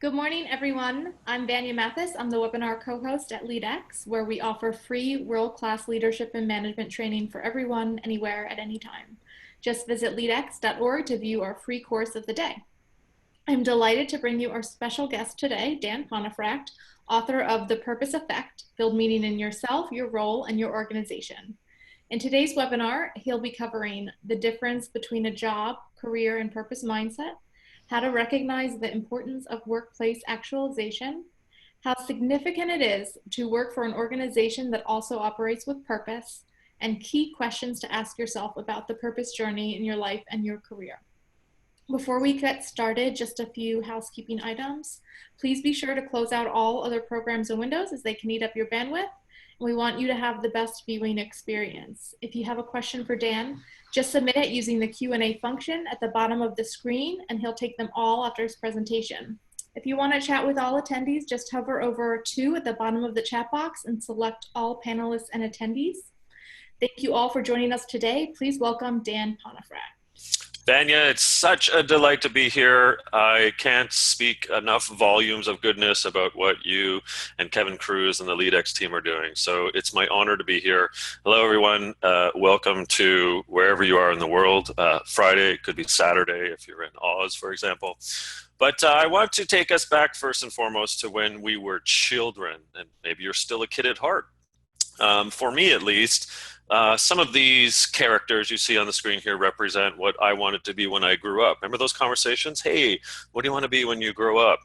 Good morning, everyone. I'm Vanya Mathis. I'm the webinar co-host at LeadX, where we offer free world-class leadership and management training for everyone, anywhere, at any time. Just visit leadx.org to view our free course of the day. I'm delighted to bring you our special guest today, Dan Pontefract, author of The Purpose Effect: Build Meaning in Yourself, Your Role, and Your Organization. In today's webinar, he'll be covering the difference between a job, career, and purpose mindset, how to recognize the importance of workplace actualization, how significant it is to work for an organization that also operates with purpose, and key questions to ask yourself about the purpose journey in your life and your career. Before we get started, just a few housekeeping items. Please be sure to close out all other programs and windows as they can eat up your bandwidth. We want you to have the best viewing experience. If you have a question for Dan, just submit it using the Q&A function at the bottom of the screen, and he'll take them all after his presentation. If you want to chat with all attendees, just hover over 2 at the bottom of the chat box and select all panelists and attendees. Thank you all for joining us today. Please welcome Dan Pontefract. Vanya, it's such a delight to be here. I can't speak enough volumes of goodness about what you and Kevin Cruz and the LeadX team are doing. So it's my honor to be here. Hello, everyone. Welcome to wherever you are in the world. Friday, it could be Saturday if you're in Oz, for example. But I want to take us back first and foremost to when we were children, and maybe you're still a kid at heart. For me, at least, some of these characters you see on the screen here represent what I wanted to be when I grew up. Remember those conversations? Hey, what do you want to be when you grow up?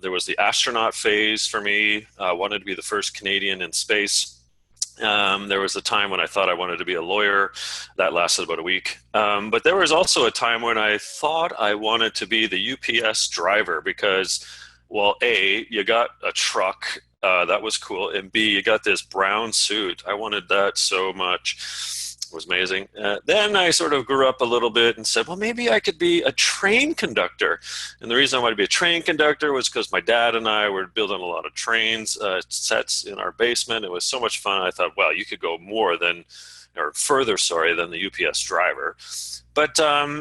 There was the astronaut phase for me. I wanted to be the first Canadian in space. There was a time when I thought I wanted to be a lawyer. That lasted about a week. But there was also a time when I thought I wanted to be the UPS driver because, well, A, you got a truck. That was cool. And B, you got this brown suit. I wanted that so much. It was amazing. Then I sort of grew up a little bit and said, well, maybe I could be a train conductor. And the reason I wanted to be a train conductor was because my dad and I were building a lot of trains sets in our basement. It was so much fun. I thought, well, you could go further, than the UPS driver. But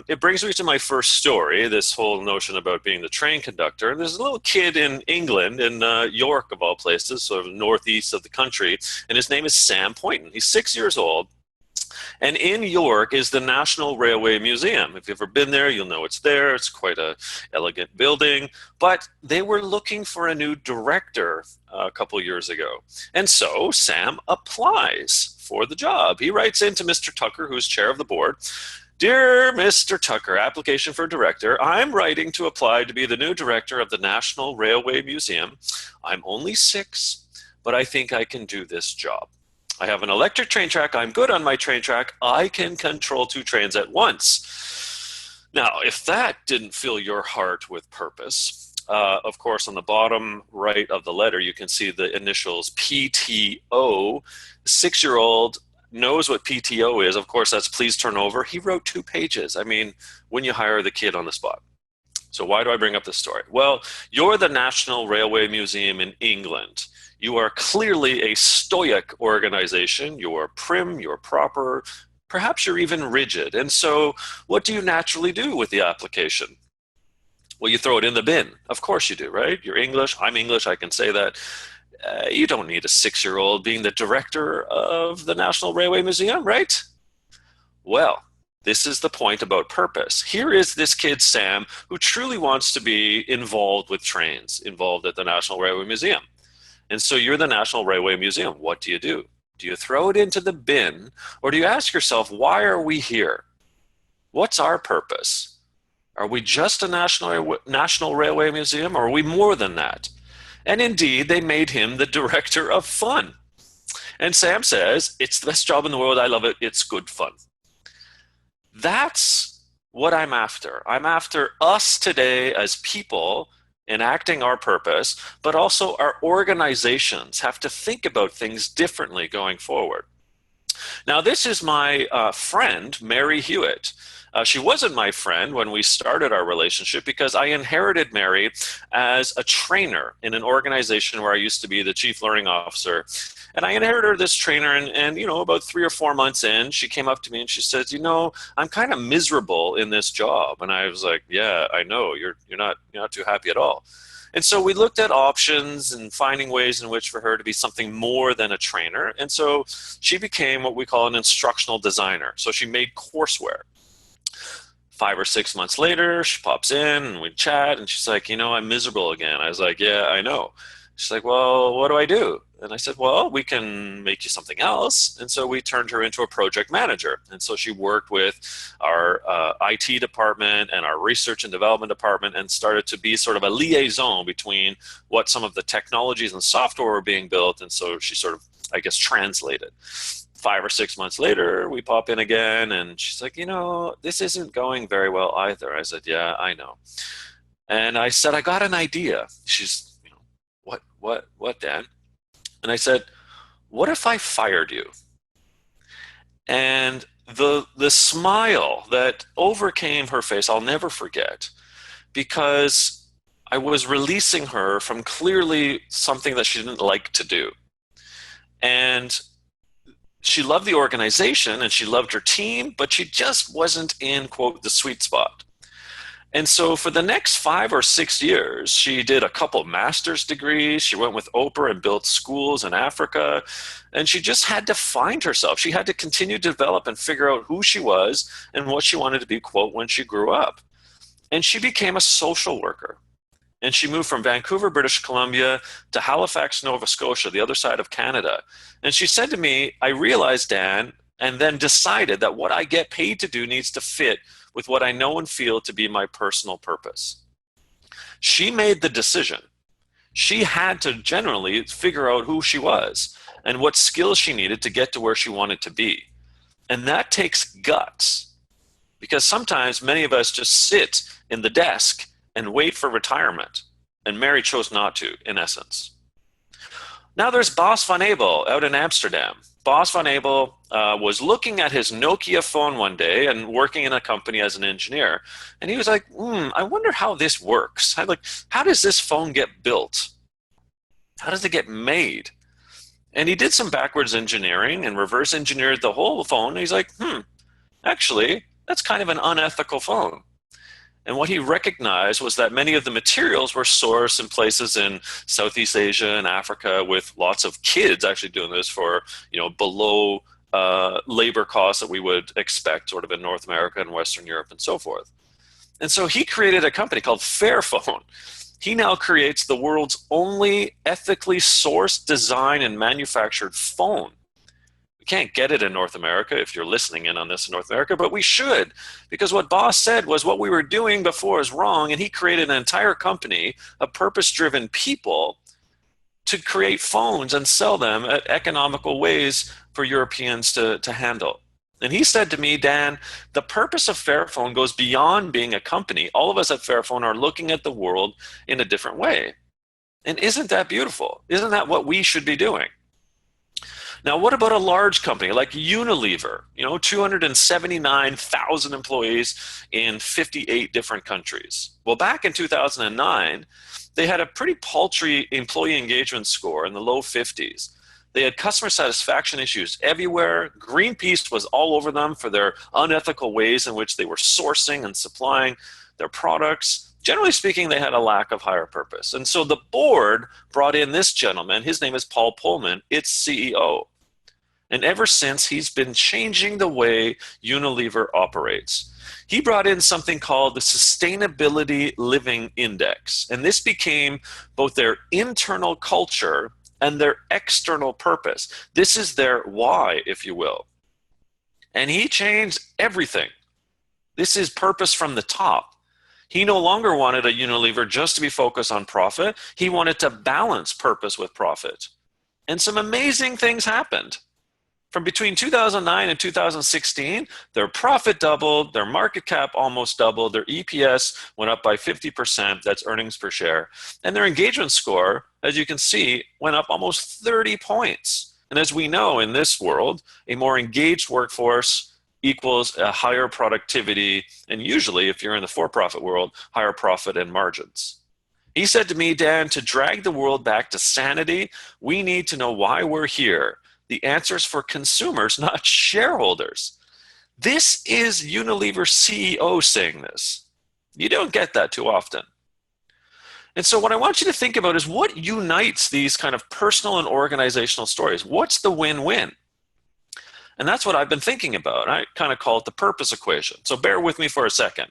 it brings me to my first story, this whole notion about being the train conductor. And there's a little kid in England, in York of all places, sort of northeast of the country, and his name is Sam Poynton. He's 6 years old. And in York is the National Railway Museum. If you've ever been there, you'll know it's there. It's quite an elegant building. But they were looking for a new director a couple years ago. And so Sam applies for the job. He writes into Mr. Tucker, who's chair of the board. Dear Mr. Tucker, application for director. I'm writing to apply to be the new director of the National Railway Museum. I'm only 6, but I think I can do this job. I have an electric train track. I'm good on my train track. I can control 2 trains at once. Now, if that didn't fill your heart with purpose, of course, on the bottom right of the letter, you can see the initials PTO. 6-year-old knows what PTO is. Of course, that's please turn over. He wrote 2 pages. I mean, when you hire the kid on the spot. So why do I bring up this story? Well, you're the National Railway Museum in England. You are clearly a stoic organization. You're prim, you're proper, perhaps you're even rigid. And so what do you naturally do with the application? Well, you throw it in the bin. Of course you do, right? You're English, I'm English, I can say that. You don't need a 6-year-old being the director of the National Railway Museum, right? Well, this is the point about purpose. Here is this kid, Sam, who truly wants to be involved with trains, involved at the National Railway Museum. And so you're the National Railway Museum. What do? Do you throw it into the bin, or do you ask yourself, why are we here? What's our purpose? Are we just a National Railway Museum, or are we more than that? And indeed, they made him the director of fun. And Sam says, it's the best job in the world. I love it. It's good fun. That's what I'm after. I'm after us today as people enacting our purpose, but also our organizations have to think about things differently going forward. Now, this is my friend, Mary Hewitt. She wasn't my friend when we started our relationship because I inherited Mary as a trainer in an organization where I used to be the chief learning officer. And I inherited her this trainer, and about 3 or 4 months in, she came up to me and she says, I'm kind of miserable in this job. And I was like, yeah, I know, you're not too happy at all. And so we looked at options and finding ways in which for her to be something more than a trainer. And so she became what we call an instructional designer. So she made courseware. 5 or 6 months later, she pops in and we chat and she's like, I'm miserable again. I was like, yeah, I know. She's like, well, what do I do? And I said, well, we can make you something else. And so we turned her into a project manager. And so she worked with our IT department and our research and development department and started to be sort of a liaison between what some of the technologies and software were being built. And so she sort of, I guess, translated. 5 or 6 months later, we pop in again and she's like, this isn't going very well either. I said, yeah, I know. And I said, I got an idea. She's, what, Dan? And I said, what if I fired you? And the smile that overcame her face, I'll never forget, because I was releasing her from clearly something that she didn't like to do. And she loved the organization and she loved her team, but she just wasn't in, quote, the sweet spot. And so for the next 5 or 6 years, she did a couple master's degrees. She went with Oprah and built schools in Africa. And she just had to find herself. She had to continue to develop and figure out who she was and what she wanted to be, quote, when she grew up. And she became a social worker. And she moved from Vancouver, British Columbia to Halifax, Nova Scotia, the other side of Canada. And she said to me, I realized, Dan, and then decided that what I get paid to do needs to fit with what I know and feel to be my personal purpose. She made the decision. She had to generally figure out who she was and what skills she needed to get to where she wanted to be. And that takes guts, because sometimes many of us just sit in the desk and wait for retirement. And Mary chose not to, in essence. Now there's Bas van Abel out in Amsterdam. Bas van Abel was looking at his Nokia phone one day and working in a company as an engineer. And he was like, I wonder how this works. How does this phone get built? How does it get made? And he did some backwards engineering and reverse engineered the whole phone. And he's like, actually, that's kind of an unethical phone. And what he recognized was that many of the materials were sourced in places in Southeast Asia and Africa, with lots of kids actually doing this for, below labor costs that we would expect sort of in North America and Western Europe and so forth. And so he created a company called Fairphone. He now creates the world's only ethically sourced, designed, and manufactured phone. We can't get it in North America if you're listening in on this in North America, but we should, because what Boss said was what we were doing before is wrong, and he created an entire company of purpose-driven people to create phones and sell them at economical ways for Europeans to handle. And he said to me, Dan, the purpose of Fairphone goes beyond being a company. All of us at Fairphone are looking at the world in a different way. And isn't that beautiful? Isn't that what we should be doing? Now, what about a large company like Unilever? 279,000 employees in 58 different countries. Well, back in 2009, they had a pretty paltry employee engagement score in the low 50s. They had customer satisfaction issues everywhere. Greenpeace was all over them for their unethical ways in which they were sourcing and supplying their products. Generally speaking, they had a lack of higher purpose. And so the board brought in this gentleman. His name is Paul Pullman, its CEO. And ever since, he's been changing the way Unilever operates. He brought in something called the Sustainability Living Index. And this became both their internal culture and their external purpose. This is their why, if you will. And he changed everything. This is purpose from the top. He no longer wanted a Unilever just to be focused on profit. He wanted to balance purpose with profit. And some amazing things happened. From between 2009 and 2016, their profit doubled, their market cap almost doubled, their EPS went up by 50%, that's earnings per share, and their engagement score, as you can see, went up almost 30 points. And as we know in this world, a more engaged workforce equals a higher productivity, and usually, if you're in the for-profit world, higher profit and margins. He said to me, Dan, to drag the world back to sanity, we need to know why we're here. The answer's for consumers, not shareholders. This is Unilever CEO saying this. You don't get that too often. And so what I want you to think about is what unites these kind of personal and organizational stories. What's the win-win? And that's what I've been thinking about. I kind of call it the purpose equation. So bear with me for a second.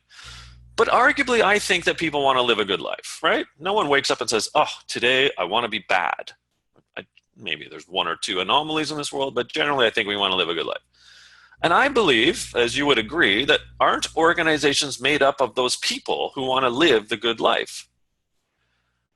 But arguably, I think that people want to live a good life, right? No one wakes up and says, oh, today I want to be bad. Maybe there's one or two anomalies in this world, but generally I think we want to live a good life. And I believe, as you would agree, that aren't organizations made up of those people who want to live the good life?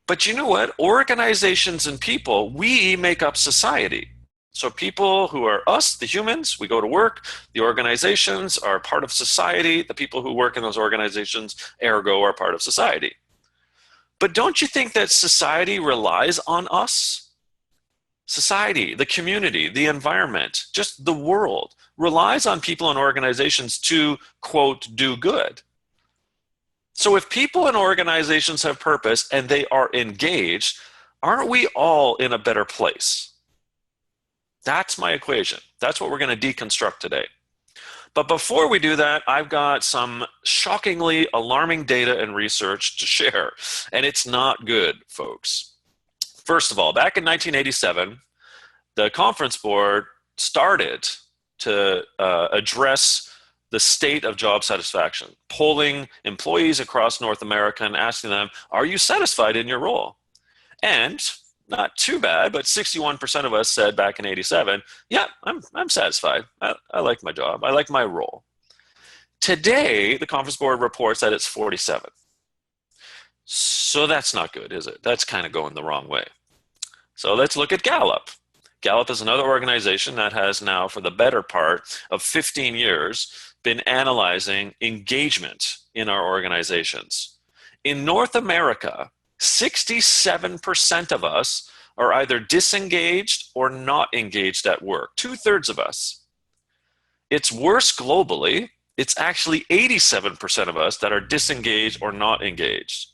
But you know what? Organizations and people, we make up society. So people who are us, the humans, we go to work. The organizations are part of society. The people who work in those organizations, ergo, are part of society. But don't you think that society relies on us? Society, the community, the environment, just the world relies on people and organizations to, quote, do good. So if people and organizations have purpose and they are engaged, aren't we all in a better place? That's my equation. That's what we're going to deconstruct today. But before we do that, I've got some shockingly alarming data and research to share. And it's not good, folks. First of all, back in 1987, the Conference Board started to address the state of job satisfaction, polling employees across North America and asking them, are you satisfied in your role? And not too bad, but 61% of us said back in 87, yeah, I'm satisfied. I like my job. I like my role. Today, the Conference Board reports that it's 47. So that's not good, is it? That's kind of going the wrong way. So let's look at Gallup. Gallup is another organization that has now, for the better part of 15 years, been analyzing engagement in our organizations. In North America, 67% of us are either disengaged or not engaged at work, 2/3 of us. It's worse globally. It's actually 87% of us that are disengaged or not engaged.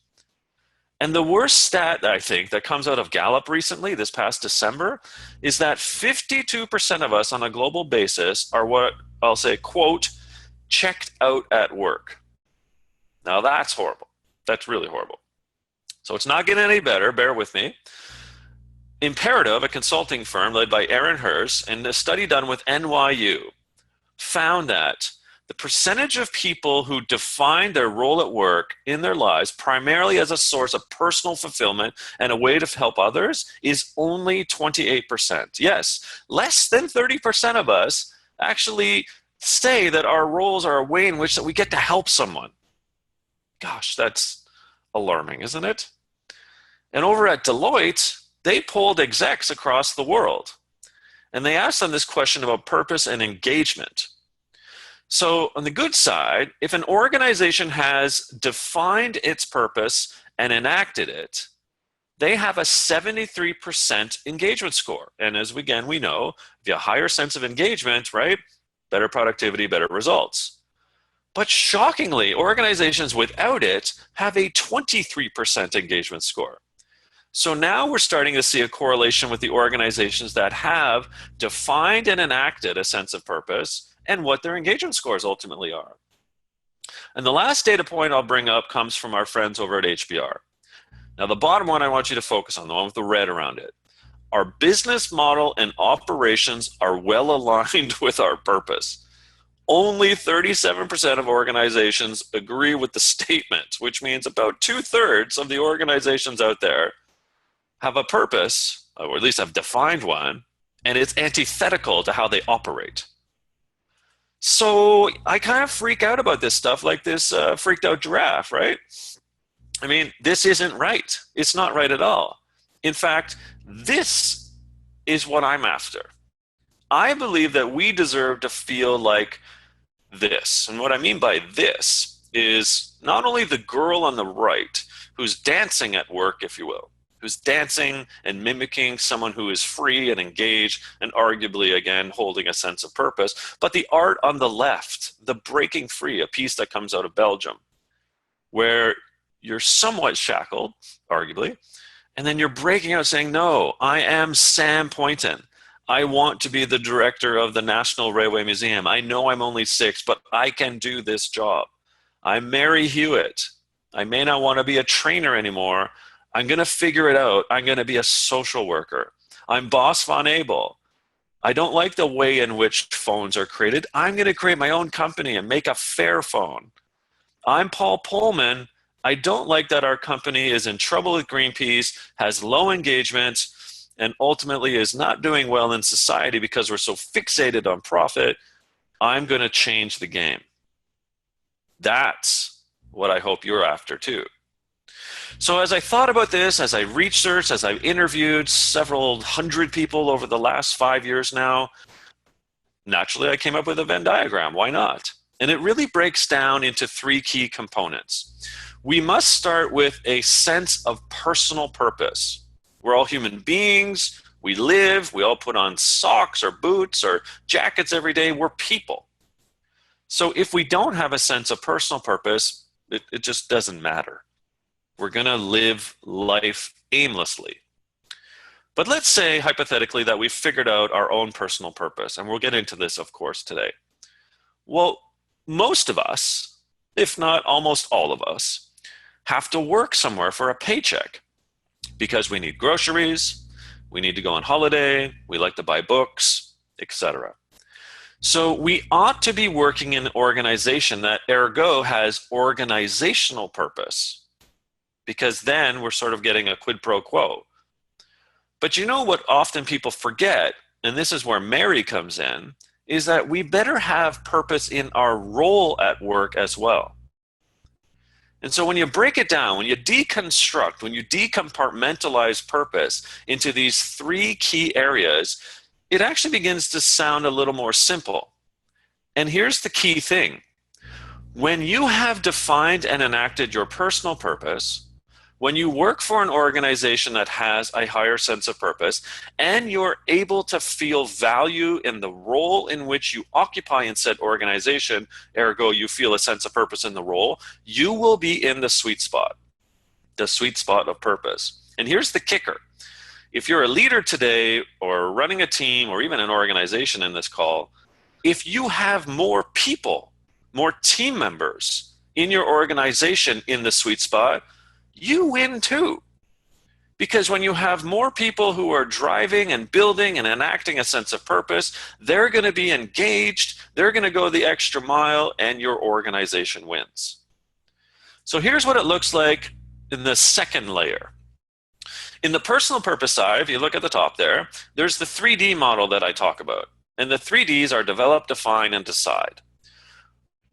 And the worst stat, I think, that comes out of Gallup recently, this past December, is that 52% of us on a global basis are what I'll say, quote, checked out at work. Now that's horrible. That's really horrible. So it's not getting any better, bear with me. Imperative, a consulting firm led by Aaron Hurst, and a study done with NYU, found that the percentage of people who define their role at work in their lives primarily as a source of personal fulfillment and a way to help others is only 28%. Yes, less than 30% of us actually say that our roles are a way in which that we get to help someone. Gosh, that's alarming, isn't it? And over at Deloitte, they polled execs across the world, and they asked them this question about purpose and engagement. So on the good side, if an organization has defined its purpose and enacted it, they have a 73% engagement score. And as again, we know, if you have a higher sense of engagement, right, better productivity, better results. But shockingly, organizations without it have a 23% engagement score. So now we're starting to see a correlation with the organizations that have defined and enacted a sense of purpose and what their engagement scores ultimately are. And the last data point I'll bring up comes from our friends over at HBR. Now, the bottom one I want you to focus on, the one with the red around it. Our business model and operations are well aligned with our purpose. Only 37% of organizations agree with the statement, which means about 2/3 of the organizations out there have a purpose, or at least have defined one, and it's antithetical to how they operate. So I kind of freak out about this stuff like this freaked out giraffe, right? I mean, this isn't right. It's not right at all. In fact, this is what I'm after. I believe that we deserve to feel like this. And what I mean by this is not only the girl on the right who's dancing at work, if you will, who's dancing and mimicking someone who is free and engaged and arguably, again, holding a sense of purpose. But the art on the left, the breaking free, a piece that comes out of Belgium, where you're somewhat shackled, arguably, and then you're breaking out saying, no, I am Sam Poynton. I want to be the director of the National Railway Museum. I know I'm only 6, but I can do this job. I'm Mary Hewitt. I may not want to be a trainer anymore. I'm going to figure it out. I'm going to be a social worker. I'm Boss Von Abel. I don't like the way in which phones are created. I'm going to create my own company and make a fair phone. I'm Paul Pullman. I don't like that our company is in trouble with Greenpeace, has low engagement, and ultimately is not doing well in society because we're so fixated on profit. I'm going to change the game. That's what I hope you're after too. So as I thought about this, as I researched, as I interviewed several hundred people over the last 5 years now, naturally I came up with a Venn diagram. Why not? And it really breaks down into 3 key components. We must start with a sense of personal purpose. We're all human beings. We live. We all put on socks or boots or jackets every day. We're people. So if we don't have a sense of personal purpose, it just doesn't matter. We're going to live life aimlessly. But let's say, hypothetically, that we've figured out our own personal purpose, and we'll get into this, of course, today. Well, most of us, if not almost all of us, have to work somewhere for a paycheck because we need groceries, we need to go on holiday, we like to buy books, etc. So we ought to be working in an organization that ergo has organizational purpose, because then we're sort of getting a quid pro quo. But you know what often people forget, and this is where Mary comes in, is that we better have purpose in our role at work as well. And so when you break it down, when you deconstruct, when you decompartmentalize purpose into these 3 key areas, it actually begins to sound a little more simple. And here's the key thing. When you have defined and enacted your personal purpose, when you work for an organization that has a higher sense of purpose, and you're able to feel value in the role in which you occupy in said organization, ergo you feel a sense of purpose in the role, you will be in the sweet spot of purpose. And here's the kicker. If you're a leader today or running a team or even an organization in this call, if you have more people, more team members in your organization in the sweet spot, you win too. Because when you have more people who are driving and building and enacting a sense of purpose, they're going to be engaged, they're going to go the extra mile, and your organization wins. So here's what it looks like in the second layer. In the personal purpose side, if you look at the top there, there's the 3D model that I talk about. And the 3Ds are develop, define, and decide.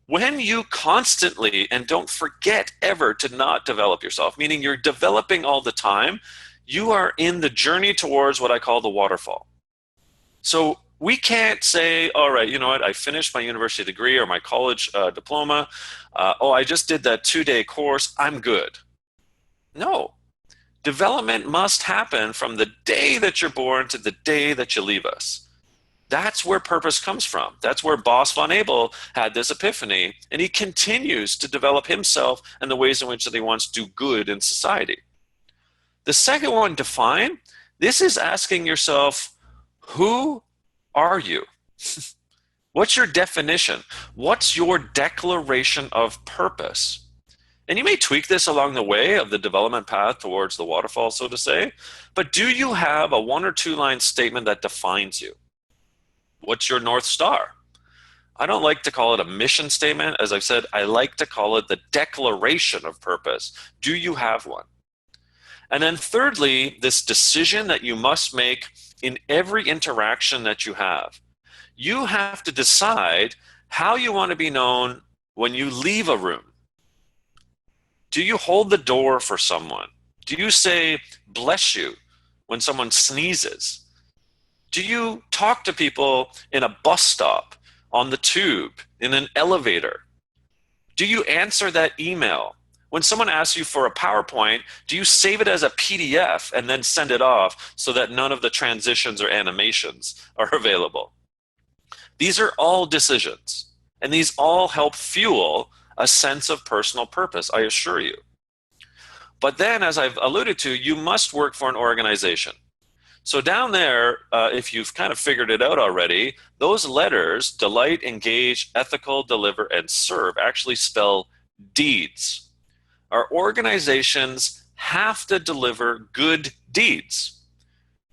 When you constantly, and don't forget ever to not develop yourself, meaning you're developing all the time, you are in the journey towards what I call the waterfall. So we can't say, all right, you know what, I finished my university degree or my college diploma. I just did that 2-day course. I'm good. No. Development must happen from the day that you're born to the day that you leave us. That's where purpose comes from. That's where Boss Von Abel had this epiphany, and he continues to develop himself and the ways in which that he wants to do good in society. The second one, define, this is asking yourself, who are you? What's your definition? What's your declaration of purpose? And you may tweak this along the way of the development path towards the waterfall, so to say, but do you have a 1 or 2 line statement that defines you? What's your North Star? I don't like to call it a mission statement. As I've said, I like to call it the declaration of purpose. Do you have one? And then thirdly, this decision that you must make in every interaction that you have. You have to decide how you want to be known when you leave a room. Do you hold the door for someone? Do you say, bless you, when someone sneezes? Do you talk to people in a bus stop, on the tube, in an elevator? Do you answer that email When someone asks you for a PowerPoint, do you save it as a PDF and then send it off so that none of the transitions or animations are available? These are all decisions, and these all help fuel a sense of personal purpose, I assure you. But then, as I've alluded to, you must work for an organization. So down there, if you've kind of figured it out already, those letters, delight, engage, ethical, deliver, and serve, actually spell deeds. Our organizations have to deliver good deeds.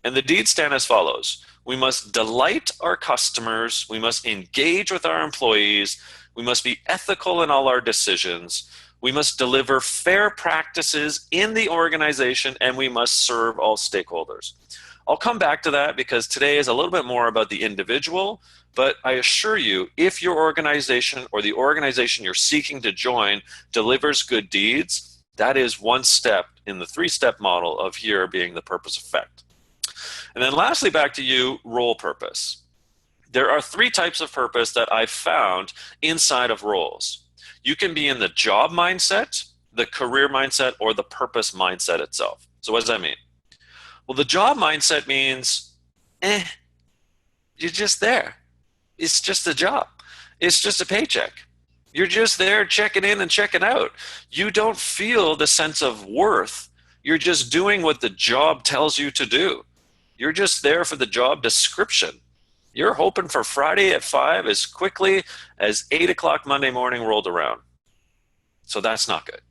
And the deeds stand as follows. We must delight our customers. We must engage with our employees. We must be ethical in all our decisions. We must deliver fair practices in the organization, and we must serve all stakeholders. I'll come back to that because today is a little bit more about the individual, but I assure you, if your organization or the organization you're seeking to join delivers good deeds, that is one step in the three-step model of here being the purpose effect. And then lastly, back to you, role purpose. There are three types of purpose that I've found inside of roles. You can be in the job mindset, the career mindset, or the purpose mindset itself. So what does that mean? Well, the job mindset means, you're just there. It's just a job. It's just a paycheck. You're just there checking in and checking out. You don't feel the sense of worth. You're just doing what the job tells you to do. You're just there for the job description. You're hoping for Friday at 5 as quickly as 8 o'clock Monday morning rolled around. So that's not good.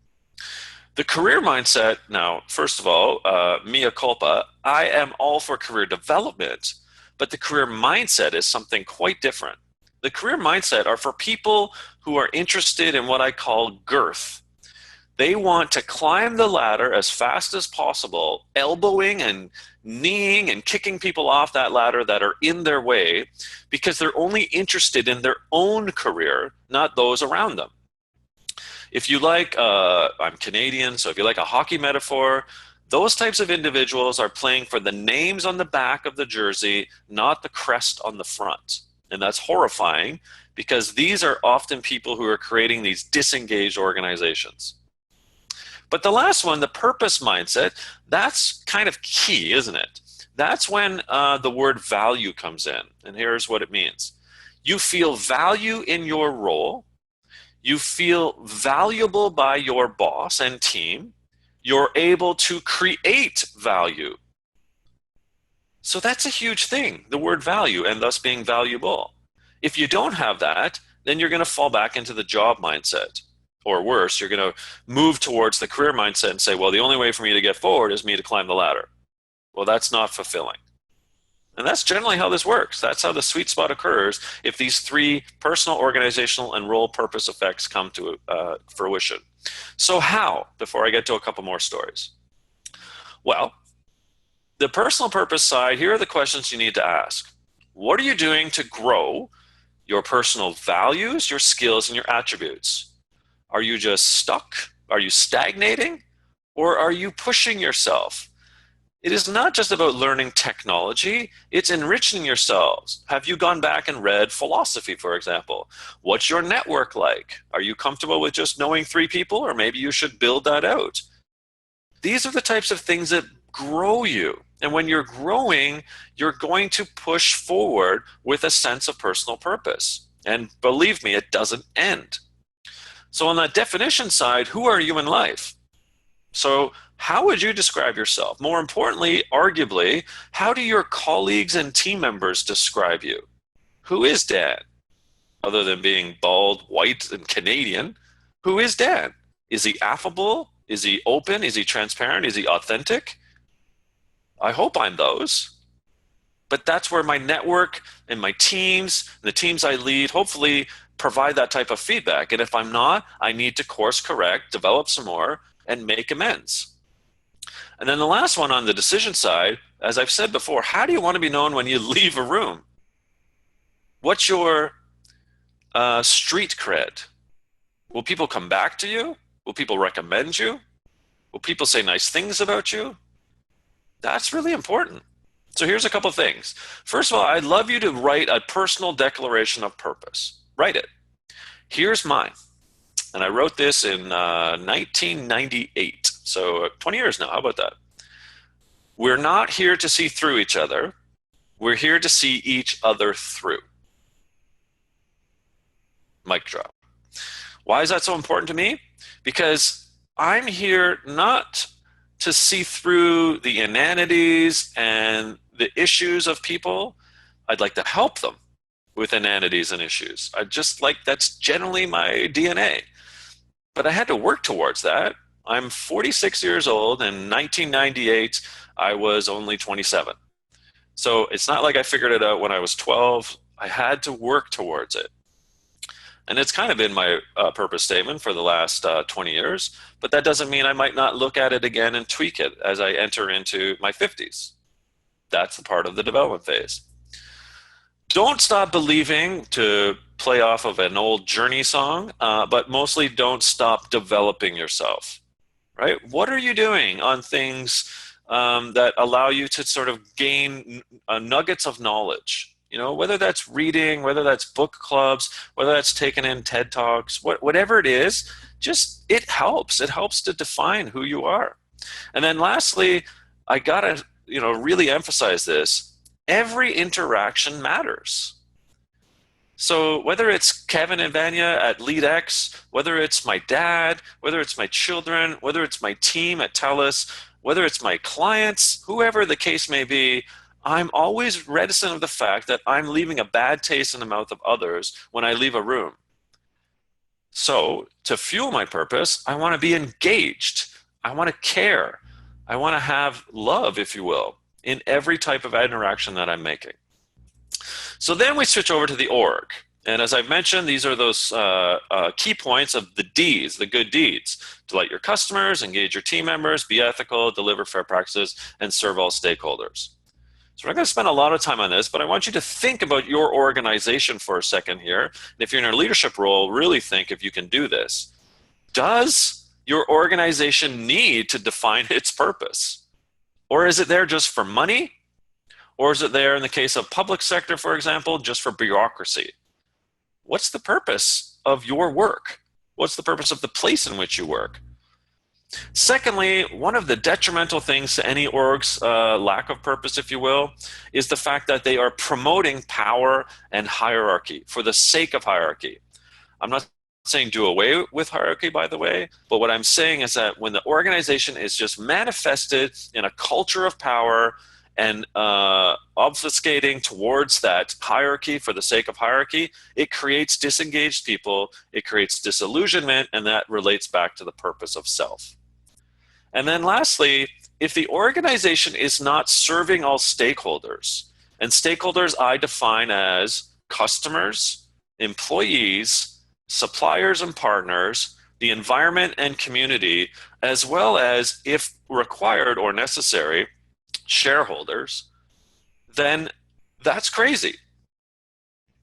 The career mindset, now, first of all, mea culpa, I am all for career development, but the career mindset is something quite different. The career mindset are for people who are interested in what I call girth. They want to climb the ladder as fast as possible, elbowing and kneeing and kicking people off that ladder that are in their way because they're only interested in their own career, not those around them. If you like, I'm Canadian, so if you like a hockey metaphor, those types of individuals are playing for the names on the back of the jersey, not the crest on the front. And that's horrifying because these are often people who are creating these disengaged organizations. But the last one, the purpose mindset, that's kind of key, isn't it? That's when the word value comes in. And here's what it means. You feel value in your role. You feel valuable by your boss and team. You're able to create value. So that's a huge thing, the word value, and thus being valuable. If you don't have that, then you're going to fall back into the job mindset. Or worse, you're going to move towards the career mindset and say, well, the only way for me to get forward is me to climb the ladder. Well, that's not fulfilling. And that's generally how this works. That's how the sweet spot occurs if these three personal, organizational, and role purpose effects come to fruition. So how, before I get to a couple more stories? Well, the personal purpose side, here are the questions you need to ask. What are you doing to grow your personal values, your skills, and your attributes? Are you just stuck? Are you stagnating? Or are you pushing yourself? It is not just about learning technology, it's enriching yourselves. Have you gone back and read philosophy, for example? What's your network like? Are you comfortable with just knowing 3 people, or maybe you should build that out? These are the types of things that grow you. And when you're growing, you're going to push forward with a sense of personal purpose. And believe me, it doesn't end. So on the definition side, who are you in life? So how would you describe yourself? More importantly, arguably, how do your colleagues and team members describe you? Who is Dan? Other than being bald, white, and Canadian, who is Dan? Is he affable? Is he open? Is he transparent? Is he authentic? I hope I'm those. But that's where my network and my teams, the teams I lead, hopefully provide that type of feedback. And if I'm not, I need to course correct, develop some more, and make amends. And then the last one on the decision side, as I've said before, how do you want to be known when you leave a room? What's your street cred? Will people come back to you? Will people recommend you? Will people say nice things about you? That's really important. So here's a couple of things. First of all, I'd love you to write a personal declaration of purpose. Write it. Here's mine. And I wrote this in 1998. So 20 years now. How about that? We're not here to see through each other. We're here to see each other through. Mic drop. Why is that so important to me? Because I'm here not to see through the inanities and the issues of people. I'd like to help them with inanities and issues. I just like that's generally my DNA. But I had to work towards that. I'm 46 years old. In 1998, I was only 27. So it's not like I figured it out when I was 12. I had to work towards it. And it's kind of been my purpose statement for the last 20 years, but that doesn't mean I might not look at it again and tweak it as I enter into my 50s. That's the part of the development phase. Don't stop believing, to play off of an old Journey song, but mostly don't stop developing yourself, right? What are you doing on things that allow you to sort of gain nuggets of knowledge? You know, whether that's reading, whether that's book clubs, whether that's taking in TED Talks, whatever it is, just it helps. It helps to define who you are. And then lastly, I gotta, really emphasize this. Every interaction matters. So whether it's Kevin and Vanya at LeadX, whether it's my dad, whether it's my children, whether it's my team at TELUS, whether it's my clients, whoever the case may be, I'm always reticent of the fact that I'm leaving a bad taste in the mouth of others when I leave a room. So to fuel my purpose, I want to be engaged. I want to care. I want to have love, if you will, in every type of interaction that I'm making. So then we switch over to the org. And as I've mentioned, these are those key points of the Ds, the good deeds. Delight your customers, engage your team members, be ethical, deliver fair practices, and serve all stakeholders. So we're not going to spend a lot of time on this, but I want you to think about your organization for a second here. And if you're in a leadership role, really think if you can do this. Does your organization need to define its purpose? Or is it there just for money? Or is it there, in the case of public sector, for example, just for bureaucracy? What's the purpose of your work? What's the purpose of the place in which you work? Secondly, one of the detrimental things to any org's lack of purpose, if you will, is the fact that they are promoting power and hierarchy for the sake of hierarchy. I'm not saying do away with hierarchy, by the way, but what I'm saying is that when the organization is just manifested in a culture of power and obfuscating towards that hierarchy for the sake of hierarchy, it creates disengaged people, it creates disillusionment, and that relates back to the purpose of self. And then lastly, if the organization is not serving all stakeholders, and stakeholders I define as customers, employees, suppliers and partners, the environment and community, as well as, if required or necessary, shareholders, then that's crazy.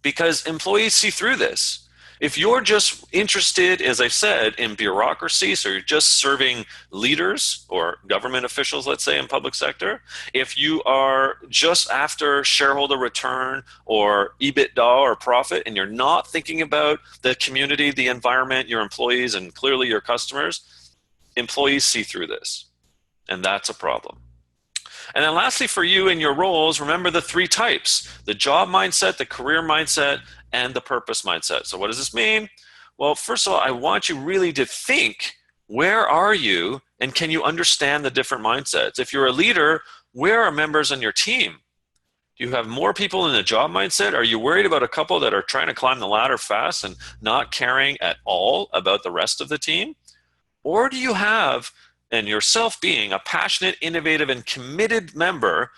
Because employees see through this. If you're just interested, as I said, in bureaucracy, so you're just serving leaders or government officials, let's say, in public sector, if you are just after shareholder return or EBITDA or profit, and you're not thinking about the community, the environment, your employees, and clearly your customers, employees see through this. And that's a problem. And then lastly, for you in your roles, remember the three types: the job mindset, the career mindset, and the purpose mindset. So what does this mean? Well, first of all, I want you really to think, where are you, and can you understand the different mindsets? If you're a leader, where are members on your team? Do you have more people in the job mindset? Are you worried about a couple that are trying to climb the ladder fast and not caring at all about the rest of the team? Or do you have, and yourself being, a passionate, innovative, and committed member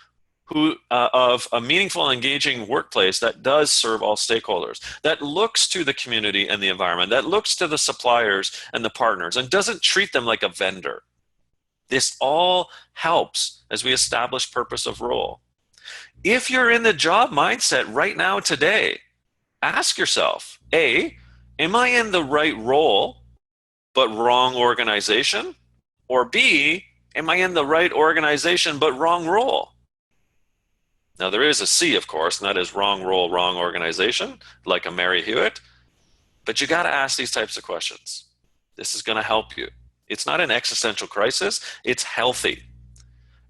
of a meaningful and engaging workplace that does serve all stakeholders, that looks to the community and the environment, that looks to the suppliers and the partners, and doesn't treat them like a vendor? This all helps as we establish purpose of role. If you're in the job mindset right now today, ask yourself, A, am I in the right role but wrong organization? Or B, am I in the right organization but wrong role? Now, there is a C, of course, and that is wrong role, wrong organization, like a Mary Hewitt. But you got to ask these types of questions. This is going to help you. It's not an existential crisis, it's healthy.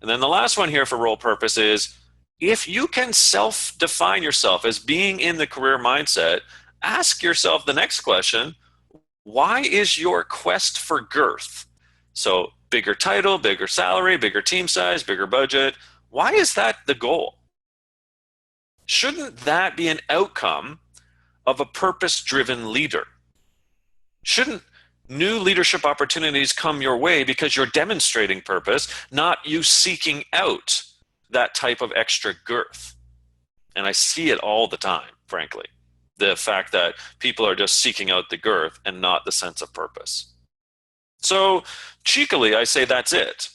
And then the last one here for role purpose is if you can self define yourself as being in the career mindset, ask yourself the next question: why is your quest for girth? So, bigger title, bigger salary, bigger team size, bigger budget. Why is that the goal? Shouldn't that be an outcome of a purpose driven leader? Shouldn't new leadership opportunities come your way because you're demonstrating purpose, not you seeking out that type of extra girth? And I see it all the time, frankly. The fact that people are just seeking out the girth and not the sense of purpose. So cheekily, I say that's it.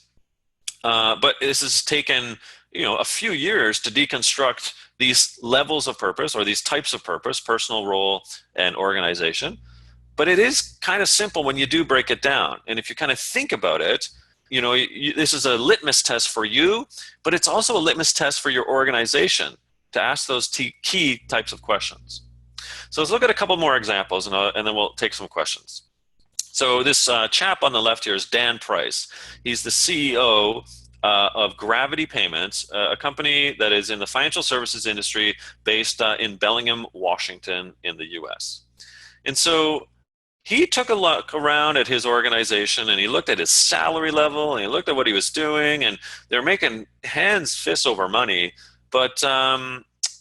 But this has taken, a few years to deconstruct these levels of purpose or these types of purpose, personal, role, and organization. But it is kind of simple when you do break it down. And if you kind of think about it, this is a litmus test for you, but it's also a litmus test for your organization to ask those key types of questions. So let's look at a couple more examples, and then we'll take some questions. So this chap on the left here is Dan Price. He's the CEO of Gravity Payments, a company that is in the financial services industry based in Bellingham, Washington in the US. And so he took a look around at his organization and he looked at his salary level and he looked at what he was doing, and they're making fists over money, but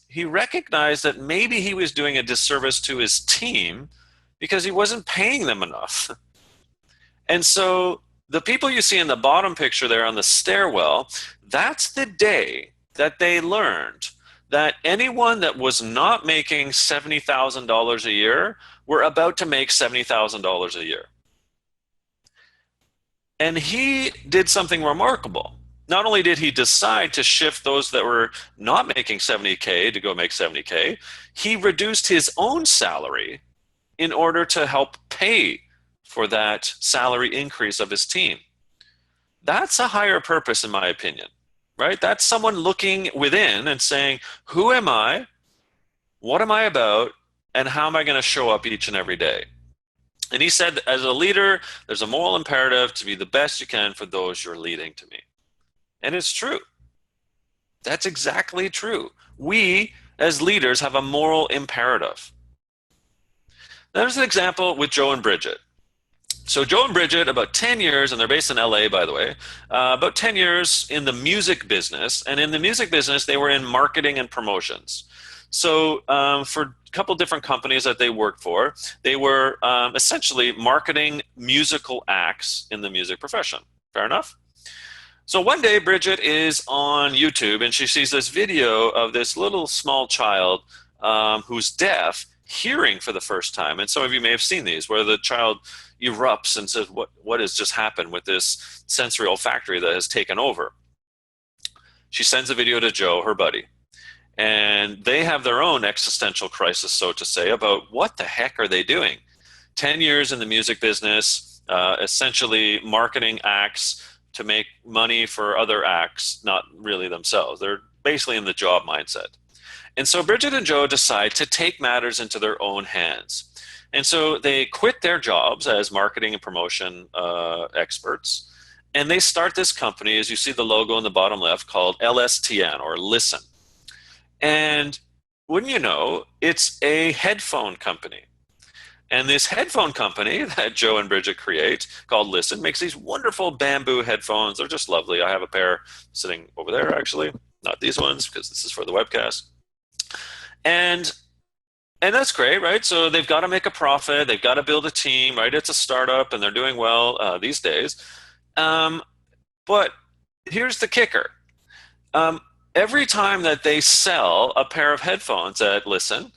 he recognized that maybe he was doing a disservice to his team because he wasn't paying them enough. And so the people you see in the bottom picture there on the stairwell, that's the day that they learned that anyone that was not making $70,000 a year were about to make $70,000 a year. And he did something remarkable. Not only did he decide to shift those that were not making 70K to go make 70K, he reduced his own salary in order to help pay for that salary increase of his team. That's a higher purpose, in my opinion, right? That's someone looking within and saying, who am I? What am I about? And how am I going to show up each and every day? And he said, as a leader, there's a moral imperative to be the best you can for those you're leading to me. And it's true. That's exactly true. We, as leaders, have a moral imperative. There's an example with Joe and Bridget. So Joe and Bridget, about 10 years, and they're based in LA, by the way, about 10 years in the music business. And in the music business, they were in marketing and promotions. So for a couple different companies that they worked for, they were essentially marketing musical acts in the music profession. Fair enough? So one day, Bridget is on YouTube, and she sees this video of this little small child who's deaf hearing for the first time. And some of you may have seen these, where the child erupts and says, what has just happened with this sensory olfactory that has taken over? She sends a video to Joe, her buddy, and they have their own existential crisis, so to say, about what the heck are they doing? 10 years in the music business, essentially marketing acts to make money for other acts, not really themselves. They're basically in the job mindset. And so Bridget and Joe decide to take matters into their own hands. And so they quit their jobs as marketing and promotion experts, and they start this company, as you see the logo in the bottom left, called LSTN, or Listen. And wouldn't you know, it's a headphone company. And this headphone company that Joe and Bridget create, called Listen, makes these wonderful bamboo headphones. They're just lovely. I have a pair sitting over there, actually. Not these ones, because this is for the webcast. And that's great, right? So they've got to make a profit. They've got to build a team, right? It's a startup, and they're doing well these days. But here's the kicker. Every time that they sell a pair of headphones at Listen,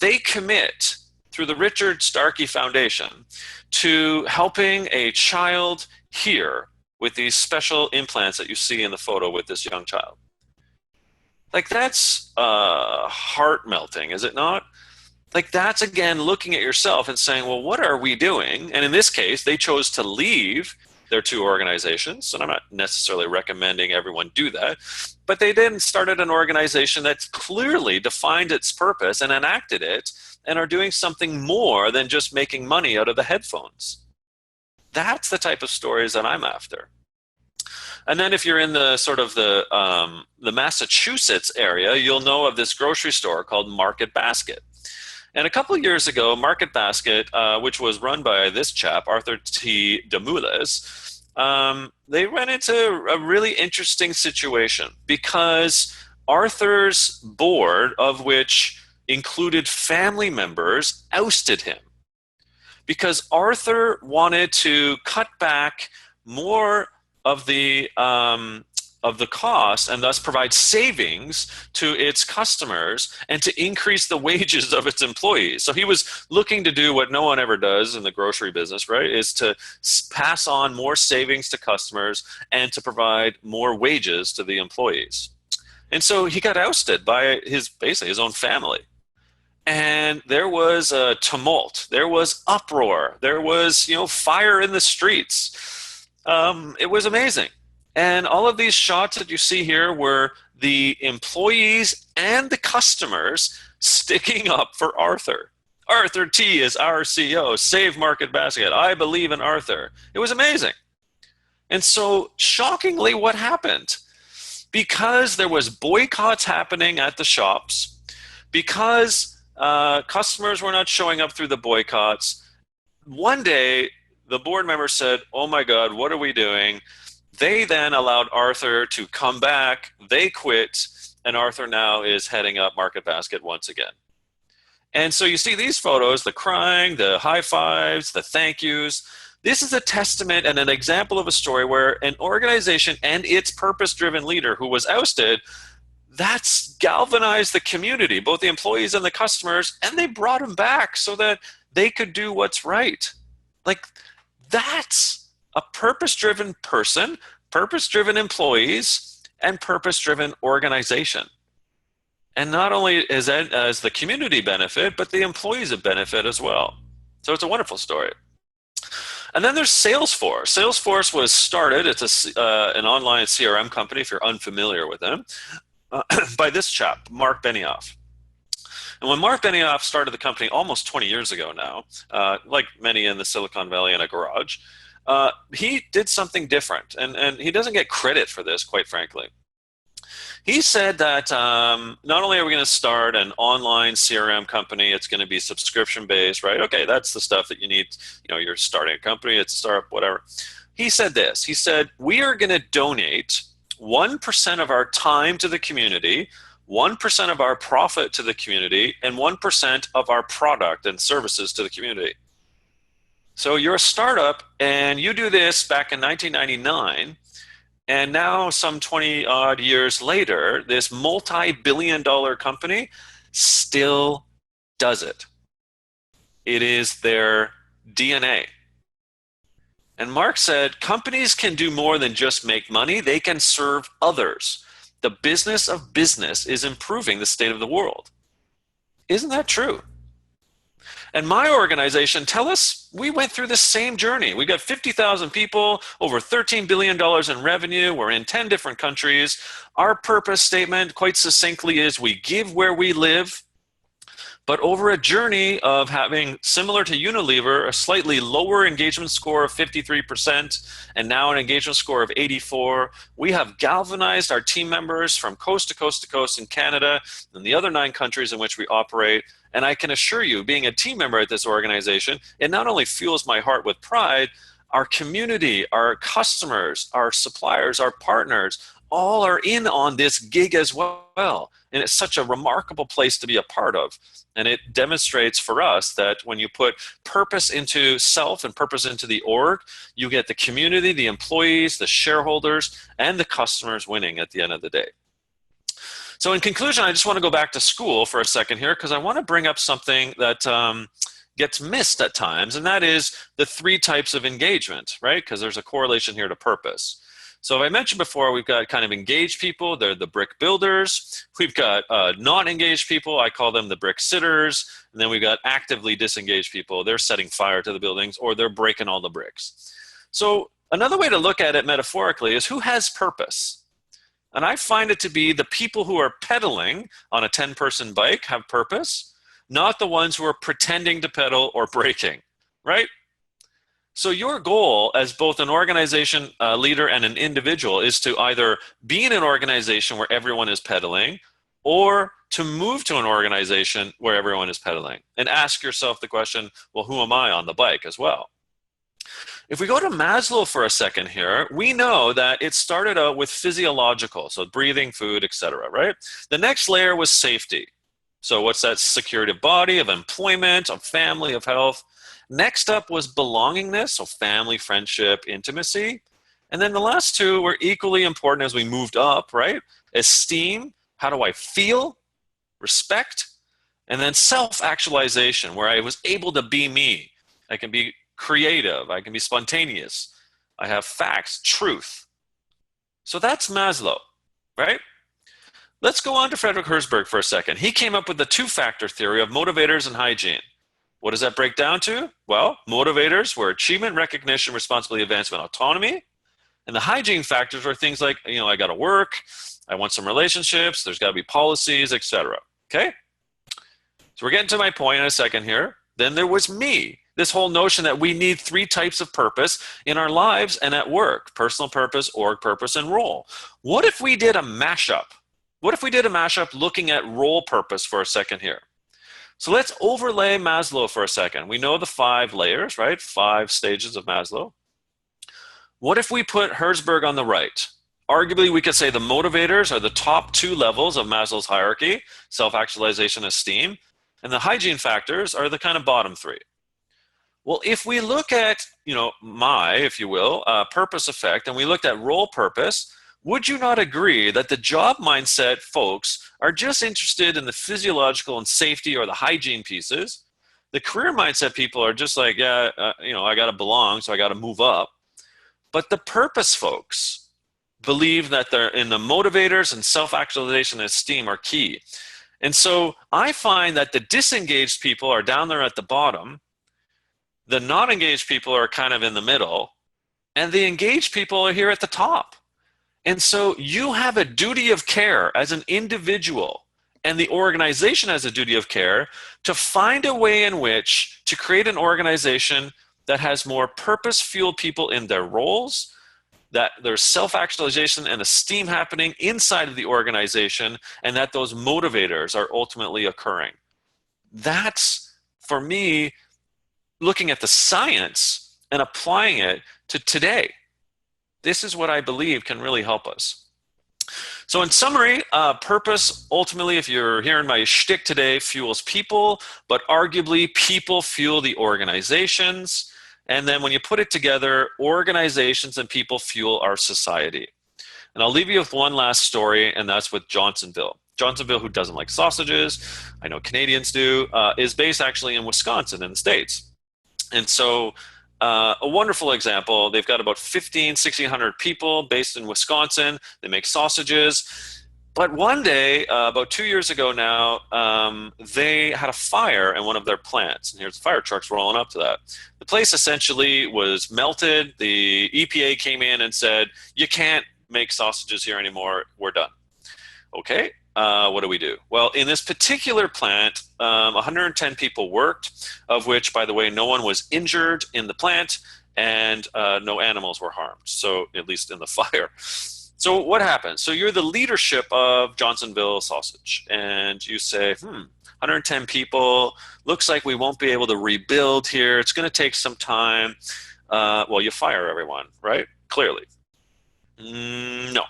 they commit through the Richard Starkey Foundation to helping a child hear with these special implants that you see in the photo with this young child. Like, that's heart melting, is it not? Like, that's, again, looking at yourself and saying, well, what are we doing? And in this case, they chose to leave their two organizations, and I'm not necessarily recommending everyone do that, but they then started an organization that's clearly defined its purpose and enacted it and are doing something more than just making money out of the headphones. That's the type of stories that I'm after. And then if you're in the sort of the Massachusetts area, you'll know of this grocery store called Market Basket. And a couple of years ago, Market Basket, which was run by this chap, Arthur T. Demoules, they ran into a really interesting situation because Arthur's board, of which included family members, ousted him because Arthur wanted to cut back more of the cost and thus provide savings to its customers and to increase the wages of its employees. So he was looking to do what no one ever does in the grocery business, right? Is to pass on more savings to customers and to provide more wages to the employees. And so he got ousted by basically his own family. And there was a tumult. There was uproar. There was, fire in the streets. It was amazing. And all of these shots that you see here were the employees and the customers sticking up for Arthur. Arthur T is our CEO. Save Market Basket. I believe in Arthur. It was amazing. And so, shockingly, what happened? Because there was boycotts happening at the shops, because customers were not showing up through the boycotts. One day, the board member said, "Oh my God, what are we doing?" They then allowed Arthur to come back. They quit, and Arthur now is heading up Market Basket once again. And so you see these photos, the crying, the high fives, the thank yous. This is a testament and an example of a story where an organization and its purpose-driven leader who was ousted, that's galvanized the community, both the employees and the customers, and they brought them back so that they could do what's right. Like, that's a purpose-driven person, purpose-driven employees, and purpose-driven organization. And not only is that as the community benefit, but the employees have benefit as well. So it's a wonderful story. And then there's Salesforce. Salesforce was started, it's an online CRM company, if you're unfamiliar with them, by this chap, Mark Benioff. And when Mark Benioff started the company almost 20 years ago now, like many in the Silicon Valley in a garage, he did something different. And he doesn't get credit for this, quite frankly. He said that not only are we going to start an online CRM company, it's going to be subscription based, right? Okay, that's the stuff that you need. You're starting a company, it's a startup, whatever. He said this. He said, we are going to donate 1% of our time to the community, 1% of our profit to the community, and 1% of our product and services to the community. So you're a startup and you do this back in 1999. And now, some 20 odd years later, this multi-billion-dollar company still does it. It is their DNA. And Mark said, companies can do more than just make money. They can serve others. The business of business is improving the state of the world. Isn't that true? And my organization, TELUS, we went through the same journey. We got 50,000 people, over $13 billion in revenue. We're in 10 different countries. Our purpose statement, quite succinctly, is we give where we live. But over a journey of having, similar to Unilever, a slightly lower engagement score of 53% and now an engagement score of 84, we have galvanized our team members from coast to coast to coast in Canada and the other 9 countries in which we operate. And I can assure you, being a team member at this organization, it not only fuels my heart with pride, our community, our customers, our suppliers, our partners, all are in on this gig as well. And it's such a remarkable place to be a part of. And it demonstrates for us that when you put purpose into self and purpose into the org, you get the community, the employees, the shareholders, and the customers winning at the end of the day. So in conclusion, I just want to go back to school for a second here because I want to bring up something that gets missed at times, and that is the 3 types of engagement, right? Because there's a correlation here to purpose. So I mentioned before, we've got kind of engaged people. They're the brick builders. We've got non-engaged people. I call them the brick sitters. And then we've got actively disengaged people. They're setting fire to the buildings or they're breaking all the bricks. So another way to look at it metaphorically is who has purpose? And I find it to be the people who are pedaling on a 10-person bike have purpose, not the ones who are pretending to pedal or braking, right? So your goal as both an organization leader and an individual is to either be in an organization where everyone is pedaling or to move to an organization where everyone is pedaling and ask yourself the question, well, who am I on the bike as well? If we go to Maslow for a second here, we know that it started out with physiological, so breathing, food, etc., right? The next layer was safety. So what's that? Security of body, of employment, of family, of health. Next up was belongingness, so family, friendship, intimacy. And then the last two were equally important as we moved up, right? Esteem, how do I feel? Respect, and then self-actualization, where I was able to be me. I can be creative, I can be spontaneous, I have facts, truth. So that's Maslow, right? Let's go on to Frederick Herzberg for a second. He came up with the two-factor theory of motivators and hygiene. What does that break down to? Well, motivators were achievement, recognition, responsibility, advancement, autonomy. And the hygiene factors were things like, I got to work, I want some relationships, there's got to be policies, etc. Okay? So we're getting to my point in a second here. Then there was me. This whole notion that we need three types of purpose in our lives and at work: personal purpose, org purpose, and role. What if we did a mashup? What if we did a mashup looking at role purpose for a second here? So let's overlay Maslow for a second. We know the 5 layers, right? 5 stages of Maslow. What if we put Herzberg on the right? Arguably, we could say the motivators are the top 2 levels of Maslow's hierarchy: self-actualization, esteem. And the hygiene factors are the kind of bottom 3. Well, if we look at, if you will, purpose effect, and we looked at role purpose, would you not agree that the job mindset folks are just interested in the physiological and safety or the hygiene pieces? The career mindset people are just like, I got to belong, so I got to move up. But the purpose folks believe that they're in the motivators, and self-actualization and esteem are key. And so I find that the disengaged people are down there at the bottom, the not engaged people are kind of in the middle, and the engaged people are here at the top. And so you have a duty of care as an individual, and the organization has a duty of care to find a way in which to create an organization that has more purpose-fueled people in their roles, that there's self-actualization and esteem happening inside of the organization, and that those motivators are ultimately occurring. That's, for me, looking at the science and applying it to today. This is what I believe can really help us. So in summary, purpose, ultimately, if you're hearing my shtick today, fuels people, but arguably people fuel the organizations. And then when you put it together, organizations and people fuel our society. And I'll leave you with one last story, and that's with Johnsonville. Johnsonville, who doesn't like sausages, I know Canadians do, is based actually in Wisconsin in the States. And so a wonderful example, they've got about 1,600 people based in Wisconsin. They make sausages. But one day, about 2 years ago now, they had a fire in one of their plants. And here's the fire trucks rolling up to that. The place essentially was melted. The EPA came in and said, you can't make sausages here anymore. We're done. Okay, what do we do? Well, in this particular plant, 110 people worked, of which, by the way, no one was injured in the plant, and no animals were harmed. So at least in the fire. So what happens? So you're the leadership of Johnsonville Sausage, and you say, 110 people, looks like we won't be able to rebuild here. It's going to take some time. Well, you fire everyone, right? Clearly. No.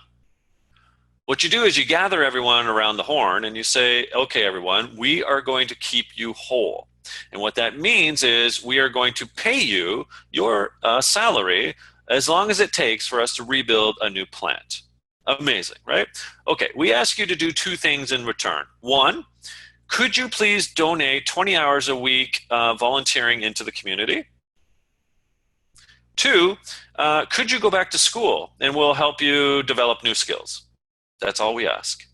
What you do is you gather everyone around the horn and you say, okay, everyone, we are going to keep you whole. And what that means is we are going to pay you your salary as long as it takes for us to rebuild a new plant. Amazing, right? Okay, we ask you to do 2 things in return. 1, could you please donate 20 hours a week volunteering into the community? 2, could you go back to school and we'll help you develop new skills? That's all we ask.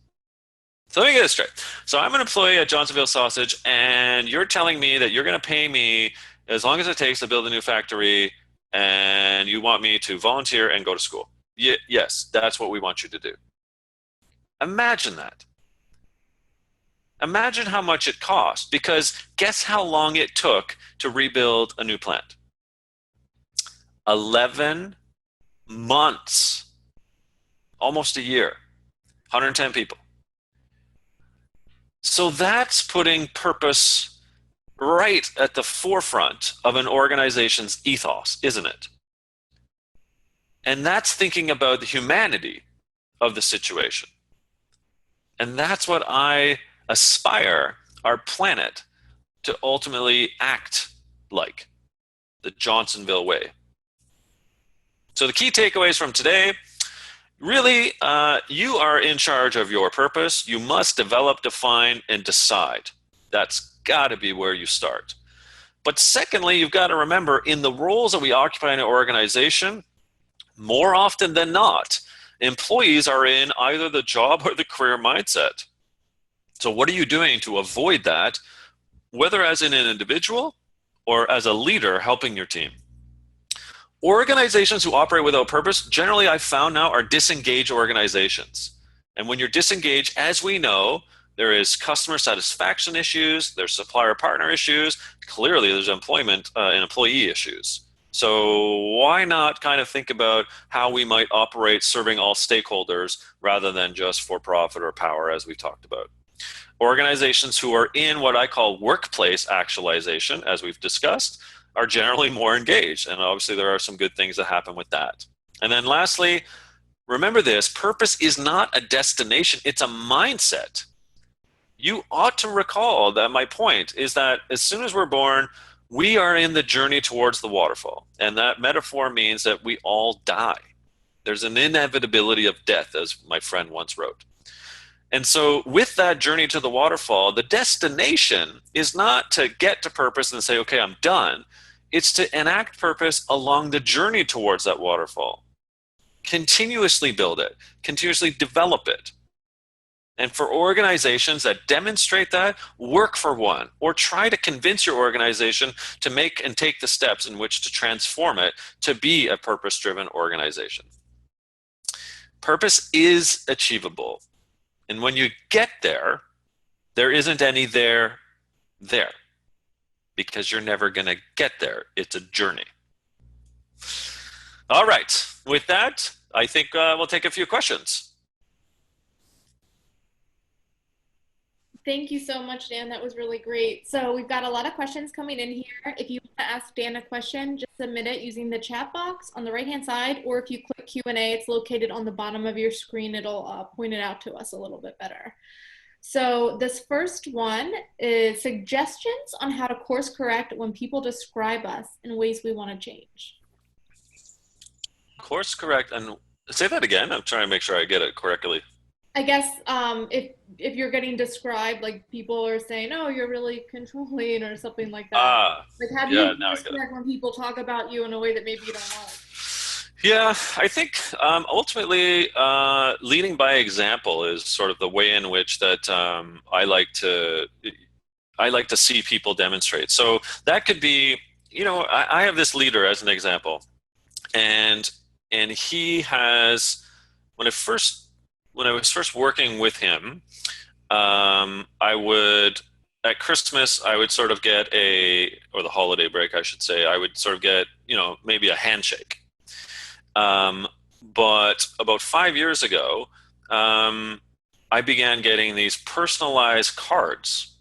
So let me get this straight. So I'm an employee at Johnsonville Sausage, and you're telling me that you're going to pay me as long as it takes to build a new factory, and you want me to volunteer and go to school. Yes, that's what we want you to do. Imagine that. Imagine how much it cost, because guess how long it took to rebuild a new plant? 11 months, almost a year, 110 people. So that's putting purpose right at the forefront of an organization's ethos, isn't it? And that's thinking about the humanity of the situation. And that's what I aspire our planet to ultimately act like, the Johnsonville way. So the key takeaways from today, really, you are in charge of your purpose. You must develop, define, and decide. That's got to be where you start. But secondly, you've got to remember, in the roles that we occupy in an organization, more often than not, employees are in either the job or the career mindset. So what are you doing to avoid that, whether as in an individual or as a leader helping your team? Organizations who operate without purpose, generally I've found now, are disengaged organizations. And when you're disengaged, as we know, there is customer satisfaction issues, there's supplier partner issues, clearly there's employment and employee issues. So why not kind of think about how we might operate serving all stakeholders rather than just for profit or power, as we talked about? Organizations who are in what I call workplace actualization, as we've discussed, are generally more engaged. And obviously there are some good things that happen with that. And then lastly, remember this, purpose is not a destination, it's a mindset. You ought to recall that my point is that as soon as we're born, we are in the journey towards the waterfall. And that metaphor means that we all die. There's an inevitability of death, as my friend once wrote. And so with that journey to the waterfall, the destination is not to get to purpose and say, okay, I'm done. It's to enact purpose along the journey towards that waterfall. Continuously build it, continuously develop it. And for organizations that demonstrate that, work for one, or try to convince your organization to make and take the steps in which to transform it to be a purpose-driven organization. Purpose is achievable. And when you get there, there isn't any there, because you're never going to get there. It's a journey. All right. With that, I think we'll take a few questions. Thank you so much, Dan. That was really great. So we've got a lot of questions coming in here. If you want to ask Dan a question, just submit it using the chat box on the right-hand side, or if you click Q&A, it's located on the bottom of your screen. It'll point it out to us a little bit better. So this first one is suggestions on how to course correct when people describe us in ways we want to change. Course correct, and say that again. I'm trying to make sure I get it correctly. I guess if you're getting described, like people are saying, "Oh, you're really controlling" or something like that. Like, how do you course correct when people talk about you in a way that maybe you don't like? Yeah, I think ultimately leading by example is sort of the way in which that I like to see people demonstrate. So that could be, I have this leader as an example, and he has, when I was first working with him, at Christmas, I would sort of get or the holiday break, I should say, I would sort of get, maybe a handshake. But about 5 years ago, I began getting these personalized cards.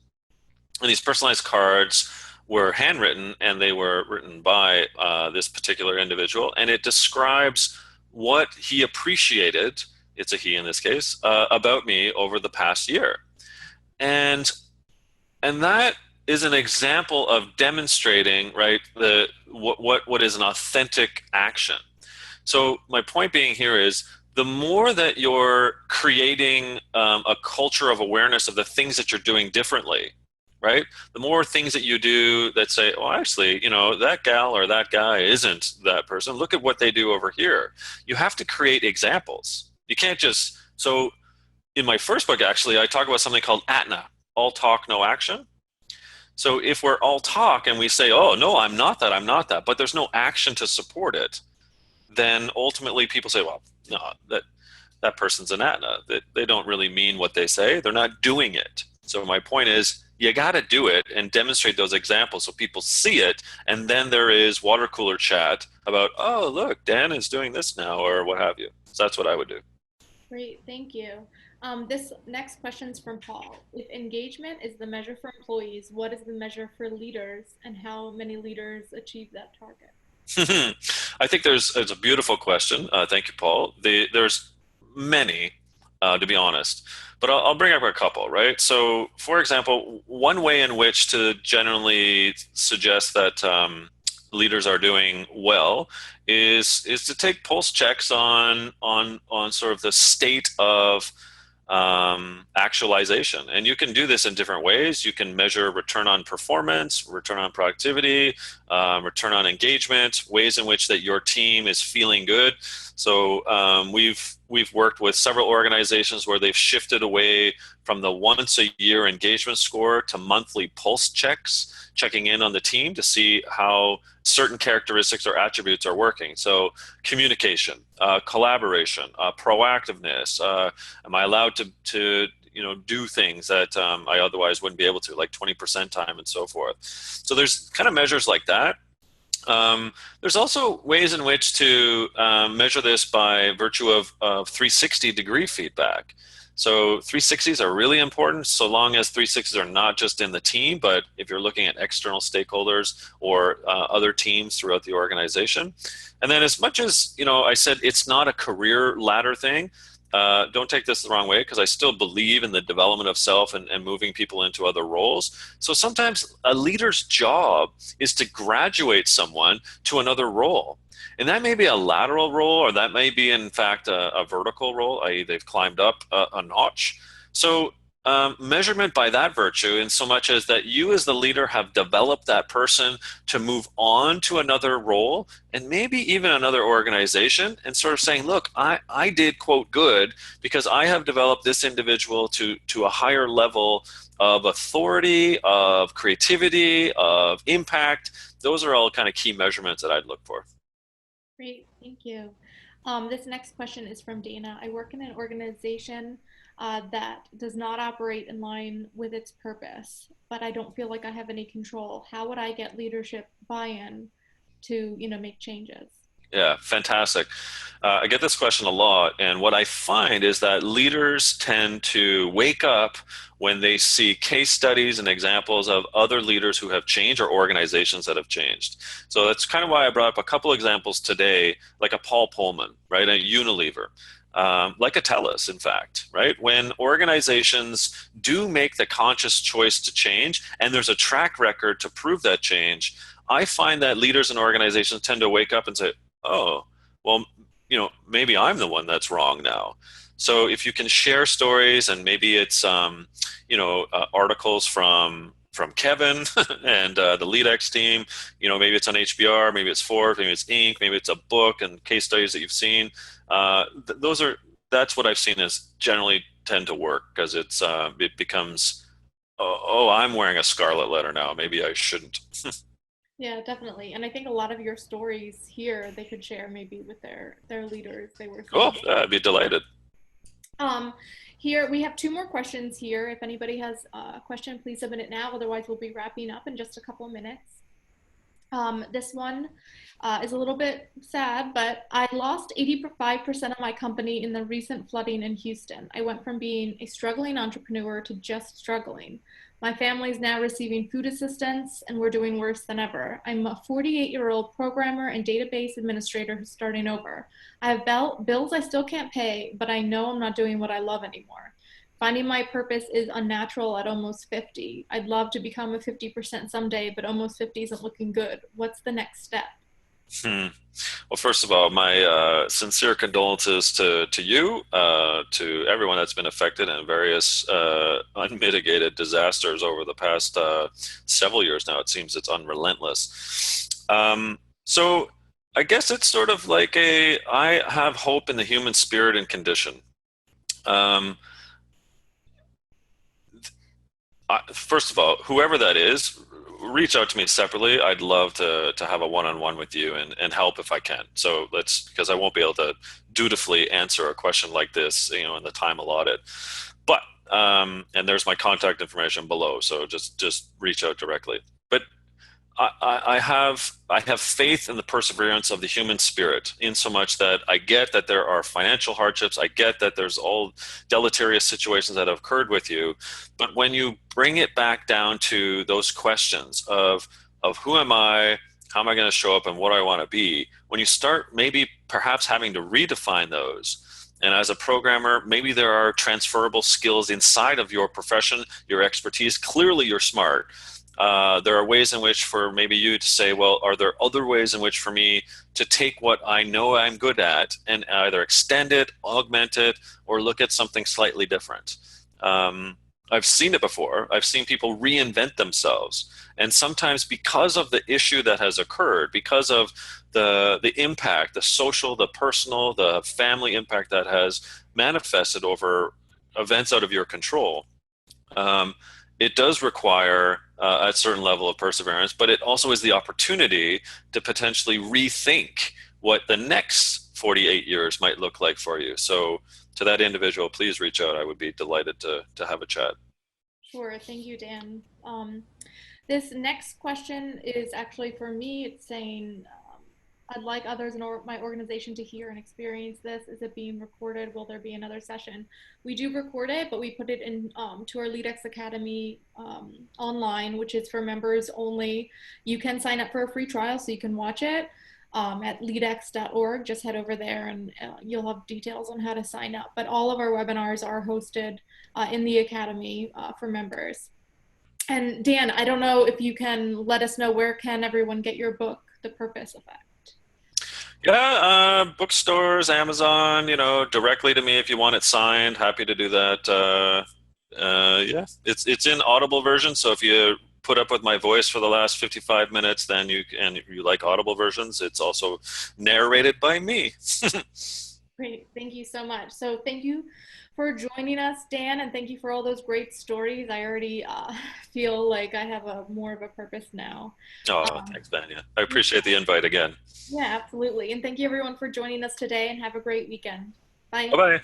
And these personalized cards were handwritten, and they were written by this particular individual. And it describes what he appreciated, it's a he in this case, about me over the past year. And that is an example of demonstrating, right, what is an authentic action. So my point being here is, the more that you're creating a culture of awareness of the things that you're doing differently, right? The more things that you do that say, oh, actually, that gal or that guy isn't that person. Look at what they do over here. You have to create examples. You can't just, so in my first book, actually, I talk about something called ATNA, all talk, no action. So if we're all talk and we say, oh, no, I'm not that, but there's no action to support it, then ultimately people say, well, no, that person's an ATNA. They don't really mean what they say. They're not doing it. So my point is, you got to do it and demonstrate those examples so people see it. And then there is water cooler chat about, oh, look, Dan is doing this now, or what have you. So that's what I would do. Great, thank you. This next question is from Paul. If engagement is the measure for employees, what is the measure for leaders, and how many leaders achieve that target? I think it's a beautiful question. Thank you, Paul. There's many, to be honest, but I'll bring up a couple, right? So, for example, one way in which to generally suggest that leaders are doing well is to take pulse checks on sort of the state of actualization. And you can do this in different ways. You can measure return on performance, return on productivity, return on engagement, ways in which that your team is feeling good. So we've worked with several organizations where they've shifted away from the once a year engagement score to monthly pulse checks, checking in on the team to see how certain characteristics or attributes are working. So communication, collaboration, proactiveness. Am I allowed to do things that I otherwise wouldn't be able to, like 20% time and so forth. So there's kind of measures like that. There's also ways in which to measure this by virtue of 360-degree feedback. So 360s are really important so long as 360s are not just in the team, but if you're looking at external stakeholders or other teams throughout the organization. And then as much as, I said it's not a career ladder thing, don't take this the wrong way because I still believe in the development of self and moving people into other roles. So sometimes a leader's job is to graduate someone to another role. And that may be a lateral role, or that may be, in fact, a vertical role, i.e., they've climbed up a notch. So measurement by that virtue, in so much as that you as the leader have developed that person to move on to another role and maybe even another organization, and sort of saying, look, I did quote good because I have developed this individual to a higher level of authority, of creativity, of impact. Those are all kind of key measurements that I'd look for. Great, thank you. This next question is from Dana. I work in an organization that does not operate in line with its purpose, but I don't feel like I have any control. How would I get leadership buy-in to, make changes? Yeah, fantastic. I get this question a lot, and what I find is that leaders tend to wake up when they see case studies and examples of other leaders who have changed or organizations that have changed. So that's kind of why I brought up a couple examples today, like a Paul Pullman, right, a Unilever. Like a TELUS, in fact, right? When organizations do make the conscious choice to change, and there's a track record to prove that change, I find that leaders and organizations tend to wake up and say, oh, well, maybe I'm the one that's wrong now. So if you can share stories, and maybe it's articles from Kevin and the LeadX team, maybe it's on HBR, maybe it's Forbes, maybe it's Inc., maybe it's a book and case studies that you've seen. That's what I've seen is generally tend to work because it becomes, oh, I'm wearing a scarlet letter now. Maybe I shouldn't. Yeah, definitely. And I think a lot of your stories here they could share maybe with their leaders they work with. Cool. I'd be delighted. Um, Here we have two more questions here. If anybody has a question, please submit it now. Otherwise, we'll be wrapping up in just a couple of minutes. This one is a little bit sad, but I lost 85% of my company in the recent flooding in Houston. I went from being a struggling entrepreneur to just struggling. My family is now receiving food assistance, and we're doing worse than ever. I'm a 48-year-old programmer and database administrator who's starting over. I have bills I still can't pay, but I know I'm not doing what I love anymore. Finding my purpose is unnatural at almost 50. I'd love to become a 50% someday, but almost 50 isn't looking good. What's the next step? Hmm. Well, first of all, my sincere condolences to you, to everyone that's been affected in various unmitigated disasters over the past several years now. It seems it's unrelentless. So I guess it's sort of like I have hope in the human spirit and condition. Um, First of all, whoever that is, reach out to me separately. I'd love to have a one-on-one with you and help if I can. So because I won't be able to dutifully answer a question like this, in the time allotted. But And there's my contact information below, so just reach out directly. But I have faith in the perseverance of the human spirit, in so much that I get that there are financial hardships. I get that there's all deleterious situations that have occurred with you. But when you bring it back down to those questions of who am I, how am I going to show up, and what I want to be, when you start maybe perhaps having to redefine those. And as a programmer, maybe there are transferable skills inside of your profession, your expertise. Clearly, you're smart. There are ways in which for maybe you to say, well, are there other ways in which for me to take what I know I'm good at and either extend it, augment it, or look at something slightly different? I've seen it before. I've seen people reinvent themselves. And sometimes because of the issue that has occurred, because of the impact, the social, the personal, the family impact that has manifested over events out of your control, um, it does require a certain level of perseverance, but it also is the opportunity to potentially rethink what the next 48 years might look like for you. So, to that individual, please reach out. I would be delighted to have a chat. Sure. Thank you, Dan. This next question is actually for me. It's saying, I'd like others in my organization to hear and experience this. Is it being recorded? Will there be another session? We do record it, but we put it in to our LeadX Academy online, which is for members only. You can sign up for a free trial so you can watch it at leadx.org. Just head over there and you'll have details on how to sign up. But all of our webinars are hosted in the Academy for members. And Dan, I don't know if you can let us know, where can everyone get your book, The Purpose Effect? Yeah, bookstores, Amazon, directly to me if you want it signed. Happy to do that. Yeah, it's in Audible version. So if you put up with my voice for the last 55 minutes, then you like Audible versions. It's also narrated by me. Great. Thank you so much. So thank you for joining us, Dan, and thank you for all those great stories. I already feel like I have more of a purpose now. Oh, Um, thanks, Vanya. I appreciate the invite again. yeah, absolutely. And thank you everyone for joining us today, and have a great weekend. Bye Bye. bye.